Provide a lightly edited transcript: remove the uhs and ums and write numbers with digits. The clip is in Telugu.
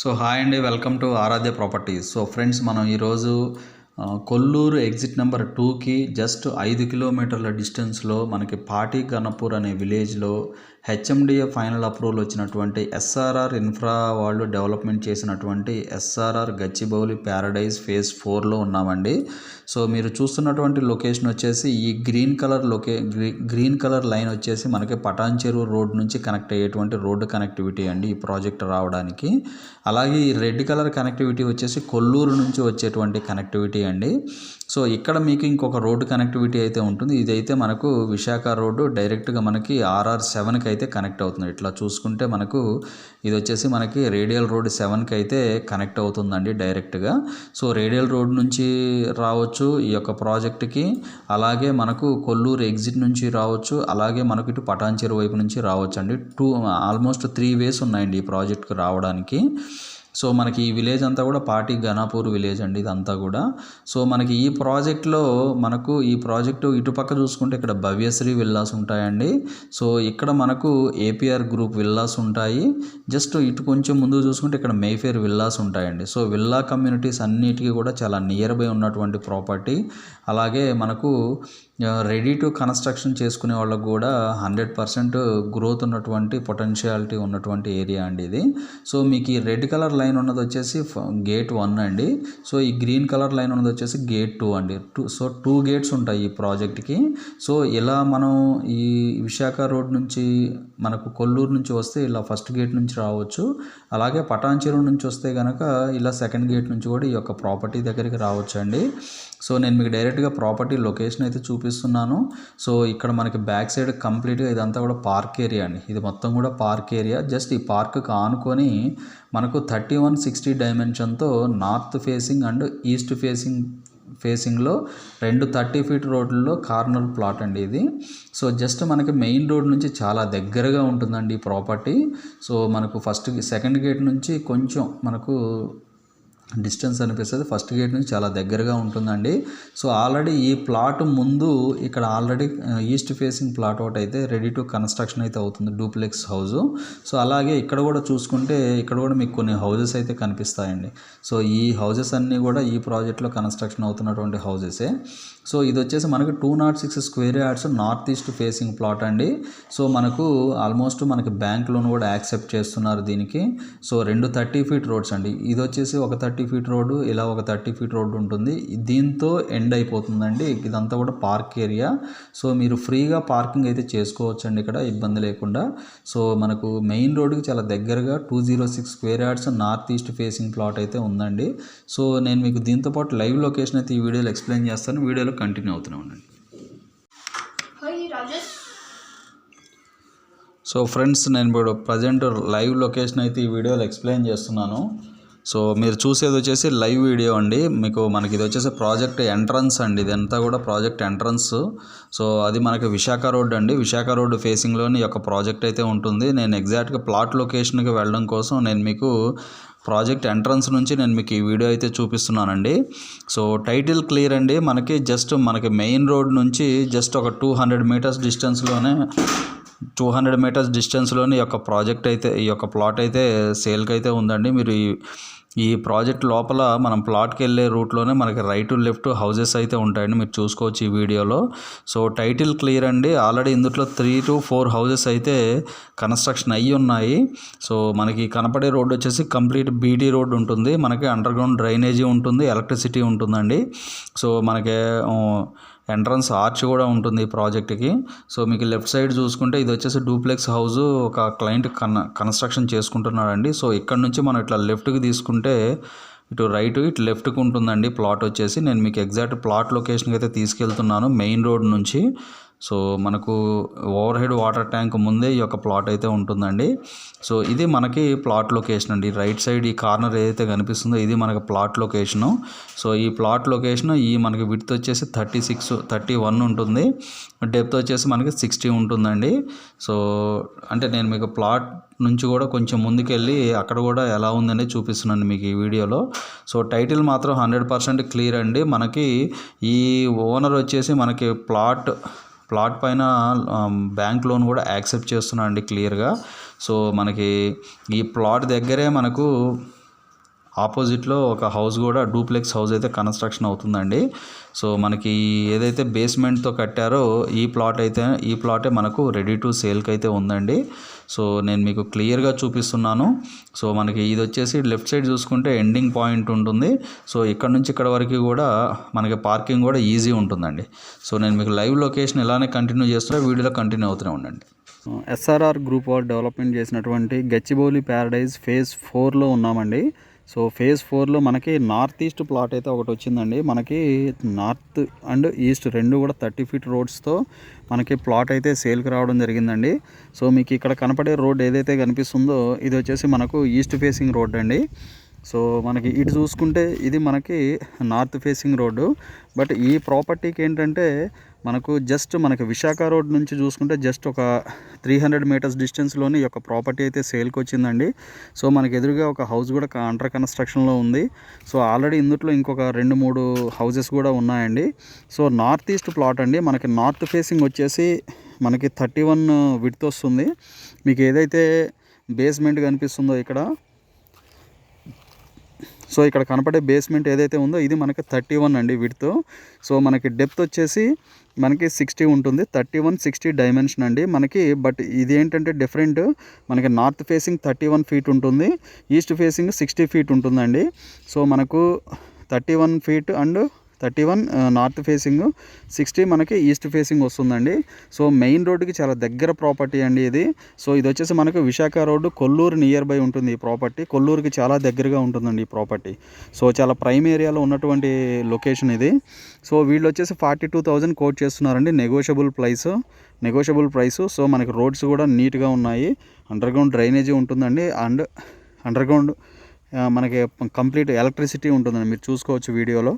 సో హాయ్ అండి, welcome to Aaradhya properties. So friends, మనం ఈరోజు కొల్లూరు ఎగ్జిట్ నెంబర్ 2కి జస్ట్ 5 కిలోమీటర్ల డిస్టెన్స్లో మనకి పాటి గణపూర్ అనే విలేజ్లో హెచ్ఎండిఏ ఫైనల్ అప్రూవల్ వచ్చినటువంటి ఎస్ఆర్ఆర్ ఇన్ఫ్రా వాళ్ళు డెవలప్మెంట్ చేసినటువంటి ఎస్ఆర్ఆర్ గచ్చిబౌలి ప్యారడైజ్ ఫేజ్ 4లో ఉన్నామండి. సో మీరు చూస్తున్నటువంటి లొకేషన్ వచ్చేసి ఈ గ్రీన్ కలర్ లైన్ వచ్చేసి మనకి పటాన్ చెరువు రోడ్ నుంచి కనెక్ట్ అయ్యేటువంటి రోడ్డు కనెక్టివిటీ అండి ఈ ప్రాజెక్ట్ రావడానికి. అలాగే ఈ రెడ్ కలర్ కనెక్టివిటీ వచ్చేసి కొల్లూరు నుంచి వచ్చేటువంటి కనెక్టివిటీ అండి. సో ఇక్కడ మీకు ఇంకొక రోడ్డు కనెక్టివిటీ అయితే ఉంటుంది. ఇదైతే మనకు విశాఖ రోడ్డు డైరెక్ట్గా మనకి RR7కి అయితే కనెక్ట్ అవుతుంది. ఇట్లా చూసుకుంటే మనకు ఇది వచ్చేసి మనకి రేడియల్ రోడ్ 7కి అయితే కనెక్ట్ అవుతుందండి డైరెక్ట్గా. సో రేడియల్ రోడ్ నుంచి రావచ్చు ఈ యొక్క ప్రాజెక్ట్కి, అలాగే మనకు కొల్లూరు ఎగ్జిట్ నుంచి రావచ్చు, అలాగే మనకు ఇటు పటాన్ చెరువు వైపు నుంచి రావచ్చు అండి. ఆల్మోస్ట్ 3 వేస్ ఉన్నాయండి ఈ ప్రాజెక్ట్కి రావడానికి. సో మనకి ఈ విలేజ్ అంతా కూడా పాటి గణపూర్ విలేజ్ అండి ఇదంతా కూడా. సో మనకి ఈ ప్రాజెక్టు ఇటుపక్క చూసుకుంటే ఇక్కడ భవ్యశ్రీ విల్లాస్ ఉంటాయండి. సో ఇక్కడ మనకు ఏపీఆర్ గ్రూప్ విల్లాస్ ఉంటాయి. జస్ట్ ఇటు కొంచెం ముందు చూసుకుంటే ఇక్కడ మేఫేర్ విల్లాస్ ఉంటాయండి. సో విల్లా కమ్యూనిటీస్ అన్నిటికీ కూడా చాలా నియర్ బై ఉన్నటువంటి ప్రాపర్టీ. అలాగే మనకు రెడీ టు కన్స్ట్రక్షన్ చేసుకునే వాళ్ళకు కూడా 100% గ్రోత్ ఉన్నటువంటి పొటెన్షియాలిటీ ఉన్నటువంటి ఏరియా అండి ఇది. సో మీకు ఈ రెడ్ కలర్ లైన్ ఉన్నది వచ్చేసి గేట్ 1 అండి. సో ఈ గ్రీన్ కలర్ లైన్ ఉన్నది వచ్చేసి గేట్ 2 అండి. సో 2 గేట్స్ ఉంటాయి ఈ ప్రాజెక్ట్కి. సో ఇలా మనం ఈ విశాఖ రోడ్ నుంచి మనకు కొల్లూరు నుంచి వస్తే ఇలా ఫస్ట్ గేట్ నుంచి రావచ్చు. అలాగే పటాన్ చెరువు నుంచి వస్తే కనుక ఇలా సెకండ్ గేట్ నుంచి కూడా ఈ యొక్క ప్రాపర్టీ దగ్గరికి రావచ్చు అండి. సో నేను మీకు డైరెక్ట్గా ప్రాపర్టీ లొకేషన్ అయితే చూపిస్తున్నాను. సో ఇక్కడ మనకి బ్యాక్ సైడ్ కంప్లీట్గా ఇదంతా కూడా పార్క్ ఏరియా అండి. ఇది మొత్తం కూడా పార్క్ ఏరియా. జస్ట్ ఈ పార్క్కి ఆనుకొని మనకు 3160 డైమెన్షన్తో నార్త్ ఫేసింగ్ అండ్ ఈస్ట్ ఫేసింగ్లో 2 30 ఫీట్ రోడ్లలో కార్నర్ ప్లాట్ అండి ఇది. సో జస్ట్ మనకి మెయిన్ రోడ్ నుంచి చాలా దగ్గరగా ఉంటుందండి ఈ ప్రాపర్టీ. సో మనకు సెకండ్ గేట్ నుంచి కొంచెం మనకు డిస్టెన్స్ అనిపిస్తుంది, ఫస్ట్ గేట్ నుంచి చాలా దగ్గరగా ఉంటుందండి. సో ఆల్రెడీ ఈ ప్లాట్ ముందు ఇక్కడ ఆల్రెడీ ఈస్ట్ ఫేసింగ్ ప్లాట్ ఒకటి అయితే రెడీ టు కన్స్ట్రక్షన్ అయితే అవుతుంది, డూప్లెక్స్ హౌస్. సో అలాగే ఇక్కడ కూడా చూసుకుంటే ఇక్కడ కూడా మీకు కొన్ని హౌజెస్ అయితే కనిపిస్తాయండి. సో ఈ హౌజెస్ అన్నీ కూడా ఈ ప్రాజెక్ట్లో కన్స్ట్రక్షన్ అవుతున్నటువంటి హౌజెసే. సో ఇది వచ్చేసి మనకి 206 square yards north east facing plot అండి. సో మనకు ఆల్మోస్ట్ మనకి బ్యాంక్ లోన్ కూడా యాక్సెప్ట్ చేస్తున్నారు దీనికి. సో 2 30 ఫీట్ రోడ్స్ అండి. ఇది వచ్చేసి ఒక 30 ఫీట్ రోడ్డు, ఇలా ఒక 30 ఫీట్ రోడ్డు ఉంటుంది. దీంతో ఎండ్ అయిపోతుందండి. ఇదంతా కూడా పార్క్ ఏరియా. సో మీరు ఫ్రీగా పార్కింగ్ అయితే చేసుకోవచ్చు అండి ఇక్కడ ఇబ్బంది లేకుండా. సో మనకు మెయిన్ రోడ్డుకి చాలా దగ్గరగా 206 square yards north east facing plot అయితే ఉందండి. సో నేను మీకు దీంతో పాటు లైవ్ లొకేషన్ అయితే ఈ వీడియోలో ఎక్స్ప్లెయిన్ చేస్తాను. వీడియోలో కంటిన్యూ అవుతూనే ఉండండి. సో ఫ్రెండ్స్, నేను ఇప్పుడు ప్రజెంట్ లైవ్ లొకేషన్ అయితే ఈ వీడియోలో ఎక్స్ప్లెయిన్ చేస్తున్నాను. సో మీరు చూసేది వచ్చేసి లైవ్ వీడియో అండి. మనకి ఇది వచ్చేసి ప్రాజెక్ట్ ఎంట్రన్స్ అండి. ఇదంతా కూడా ప్రాజెక్ట్ ఎంట్రన్స్. సో అది మనకి విశాఖ రోడ్ అండి. విశాఖ రోడ్ ఫేసింగ్లోని యొక్క ప్రాజెక్ట్ అయితే ఉంటుంది. నేను ఎగ్జాక్ట్గా ప్లాట్ లొకేషన్కి వెళ్ళడం కోసం నేను మీకు ప్రాజెక్ట్ ఎంట్రన్స్ నుంచి నేను మీకు ఈ వీడియో అయితే చూపిస్తున్నానండి. సో టైటిల్ క్లియర్ అండి. మనకి మెయిన్ రోడ్ నుంచి జస్ట్ ఒక 200 మీటర్స్ డిస్టెన్స్లోనే ఈ యొక్క ప్రాజెక్ట్ అయితే ఈ యొక్క ప్లాట్ అయితే సేల్కి అయితే ఉందండి. మీరు ఈ ప్రాజెక్ట్ లోపల మనం ప్లాట్కి వెళ్ళే రూట్లోనే మనకి రైట్ లెఫ్ట్ హౌజెస్ అయితే ఉంటాయండి. మీరు చూసుకోవచ్చు ఈ వీడియోలో. సో టైటిల్ క్లియర్ అండి. ఆల్రెడీ ఇందులో 3 to 4 హౌజెస్ అయితే కన్స్ట్రక్షన్ అయ్యి ఉన్నాయి. సో మనకి కనపడే రోడ్ వచ్చేసి కంప్లీట్ బీటీ రోడ్ ఉంటుంది. మనకి అండర్ గ్రౌండ్ డ్రైనేజీ ఉంటుంది, ఎలక్ట్రిసిటీ ఉంటుందండి. సో మనకి ఎంట్రన్స్ ఆర్చ్ కూడా ఉంటుంది ఈ ప్రాజెక్ట్కి. సో మీకు లెఫ్ట్ సైడ్ చూసుకుంటే ఇది వచ్చేసి డూప్లెక్స్ హౌస్ ఒక క్లయింట్ కన్స్ట్రక్షన్ చేసుకుంటున్నాడండి. సో ఇక్కడ నుంచి మనం ఇట్లా లెఫ్ట్కి తీసుకుంటే ఇటు ఇటు లెఫ్ట్కి ఉంటుందండి ప్లాట్ వచ్చేసి. నేను మీకు ఎగ్జాక్ట్ ప్లాట్ లొకేషన్కి అయితే తీసుకెళ్తున్నాను మెయిన్ రోడ్ నుంచి. సో మనకు ఓవర్ హెడ్ వాటర్ ట్యాంక్ ముందే ఈ యొక్క ప్లాట్ అయితే ఉంటుందండి. సో ఇది మనకి ప్లాట్ లొకేషన్ అండి. రైట్ సైడ్ ఈ కార్నర్ ఏదైతే కనిపిస్తుందో ఇది మనకి ప్లాట్ లొకేషను. సో ఈ ప్లాట్ లొకేషన్ మనకి విడ్త్ వచ్చేసి 31 ఉంటుంది, డెప్త్ వచ్చేసి మనకి 60 ఉంటుందండి. సో అంటే నేను మీకు ప్లాట్ నుంచి కూడా కొంచెం ముందుకెళ్ళి అక్కడ కూడా ఎలా ఉందని చూపిస్తున్నాను మీకు ఈ వీడియోలో. సో టైటిల్ మాత్రం 100% క్లియర్ అండి. మనకి ఈ ఓనర్ వచ్చేసి మనకి ప్లాట్ పైన బ్యాంక్ లోన్ కూడా యాక్సెప్ట్ చేస్తున్నాను అండి క్లియర్గా. సో మనకి ఈ ప్లాట్ దగ్గరే మనకు ఆపోజిట్లో ఒక హౌస్ కూడా డూప్లెక్స్ హౌస్ అయితే కన్స్ట్రక్షన్ అవుతుందండి. సో మనకి ఏదైతే బేస్మెంట్తో కట్టారో ఈ ప్లాటే మనకు రెడీ టు సేల్కి అయితే ఉందండి. సో నేను మీకు క్లియర్గా చూపిస్తున్నాను. సో మనకి ఇది వచ్చేసి లెఫ్ట్ సైడ్ చూసుకుంటే ఎండింగ్ పాయింట్ ఉంటుంది. సో ఇక్కడ నుంచి ఇక్కడ వరకు కూడా మనకి పార్కింగ్ కూడా ఈజీ ఉంటుందండి. సో నేను మీకు లైవ్ లొకేషన్ ఇలానే కంటిన్యూ చేస్తున్నా, వీడియోలో కంటిన్యూ అవుతూనే ఉండండి. ఎస్ఆర్ఆర్ గ్రూప్ వారు డెవలప్మెంట్ చేసినటువంటి గచ్చిబౌలి ప్యారడైజ్ ఫేజ్ 4లో ఉన్నామండి. సో ఫేజ్ 4లో మనకి నార్త్ ఈస్ట్ ప్లాట్ అయితే ఒకటి వచ్చిందండి. మనకి నార్త్ అండ్ ఈస్ట్ రెండు కూడా 30 ఫీట్ రోడ్స్తో మనకి ప్లాట్ అయితే సేల్కి రావడం జరిగిందండి. సో మీకు ఇక్కడ కనపడే రోడ్ ఏదైతే కనిపిస్తుందో ఇది వచ్చేసి మనకు ఈస్ట్ ఫేసింగ్ రోడ్ అండి. సో మనకి ఇటు చూసుకుంటే ఇది మనకి నార్త్ ఫేసింగ్ రోడ్డు. బట్ ఈ ప్రాపర్టీకి ఏంటంటే మనకి విశాఖ రోడ్ నుంచి చూసుకుంటే జస్ట్ ఒక 300 మీటర్స్ డిస్టెన్స్లోని ఈ యొక్క ప్రాపర్టీ అయితే సేల్కి వచ్చిందండి. సో మనకి ఎదురుగా ఒక హౌస్ కూడా అండర్ కన్స్ట్రక్షన్లో ఉంది. సో ఆల్రెడీ ఇందులో ఇంకొక 2-3 హౌసెస్ కూడా ఉన్నాయండి. సో నార్త్ ఈస్ట్ ప్లాట్ అండి. మనకి నార్త్ ఫేసింగ్ వచ్చేసి మనకి 31 విడ్త్ వస్తుంది. మీకు ఏదైతే బేస్మెంట్ కనిపిస్తుందో సో ఇక్కడ కనపడే బేస్మెంట్ ఏదైతే ఉందో ఇది మనకి 31 అండి విడ్త్. సో మనకి డెప్త్ వచ్చేసి మనకి 60 ఉంటుంది. 31-60 డైమెన్షన్ అండి మనకి. బట్ ఇది ఏంటంటే డిఫరెంట్, మనకి నార్త్ ఫేసింగ్ 31 ఫీట్ ఉంటుంది, ఈస్ట్ ఫేసింగ్ 60 ఫీట్ ఉంటుందండి. సో మనకు 31 ఫీట్ అండ్ 31 నార్త్ ఫేసింగ్, 60 మనకి ఈస్ట్ ఫేసింగ్ వస్తుందండి. సో మెయిన్ రోడ్డుకి చాలా దగ్గర ప్రాపర్టీ అండి ఇది. సో ఇది వచ్చేసి మనకు Visakha road Kollur near by ఉంటుంది ఈ ప్రాపర్టీ. కొల్లూరుకి చాలా దగ్గరగా ఉంటుందండి ఈ ప్రాపర్టీ. సో చాలా ప్రైమ్ ఏరియాలో ఉన్నటువంటి లొకేషన్ ఇది. సో వీళ్ళు వచ్చేసి 42,000 కోట్ చేస్తున్నారండి. Negotiable price. సో మనకి రోడ్స్ కూడా నీట్గా ఉన్నాయి. అండర్గ్రౌండ్ డ్రైనేజీ ఉంటుందండి. అండ్ అండర్గ్రౌండ్ మనకి కంప్లీట్ ఎలక్ట్రిసిటీ ఉంటుందండి. మీరు చూసుకోవచ్చు వీడియోలో.